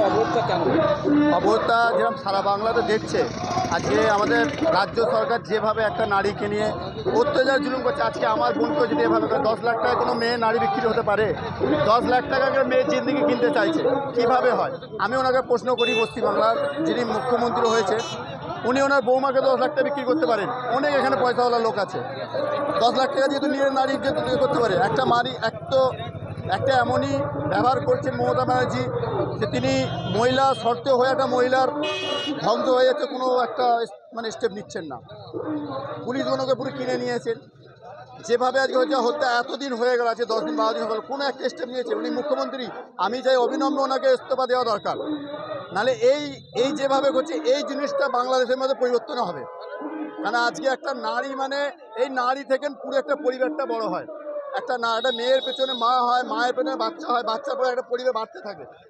অবরোধটা কেন? অবস্থা যেরকম সারা বাংলাতে দেখছে, আজকে আমাদের রাজ্য সরকার যেভাবে একটা নারীকে নিয়ে অত্যাচার জুলুম করছে। আজকে আমার বোনকে যদি এভাবে করে 10 লাখ টাকায় কোনো মেয়ে নারী বিক্রি হতে পারে? 10 লাখ টাকাকে মেয়ের জিন্দিগি কিনতে চাইছে, কিভাবে হয়? আমি ওনাকে প্রশ্ন করি, পশ্চিমবাংলার যিনি মুখ্যমন্ত্রী হয়েছে উনি ওনার বৌমাকে 10 লাখ টাকা বিক্রি করতে পারেন? অনেক এখানে পয়সাওয়ালা লোক আছে। 10 লাখ টাকা যেহেতু নিয়ে নারী যে করতে পারে, একটা নারী একটা এমনই ব্যবহার করছেন মমতা ব্যানার্জি যে তিনি মহিলা শর্তে হয়ে একটা মহিলার ধ্বংস হয়ে যাচ্ছে, কোনো একটা স্টেপ নিচ্ছেন না। পুলিশ ওনাকে পুরো কিনে নিয়েছেন। যেভাবে আজকে হত্যা এতদিন হয়ে গেল, আছে 10 দিন 12 দিন হয়ে গেল, কোনো একটা স্টেপ নিয়েছে উনি মুখ্যমন্ত্রী? আমি চাই অবিলম্বে ওনাকে ইস্তফা দেওয়া দরকার। নাহলে এই যেভাবে করছে এই জিনিসটা বাংলাদেশের মধ্যে পরিবর্তন হবে। কারণ আজকে একটা নারী মানে এই নারী থেকে পুরো একটা পরিবারটা বড় হয়। একটা মেয়ের পেছনে মা হয়, মায়ের পেছনে বাচ্চা হয়, বাচ্চার পরে একটা পরিবার বাড়তে থাকে।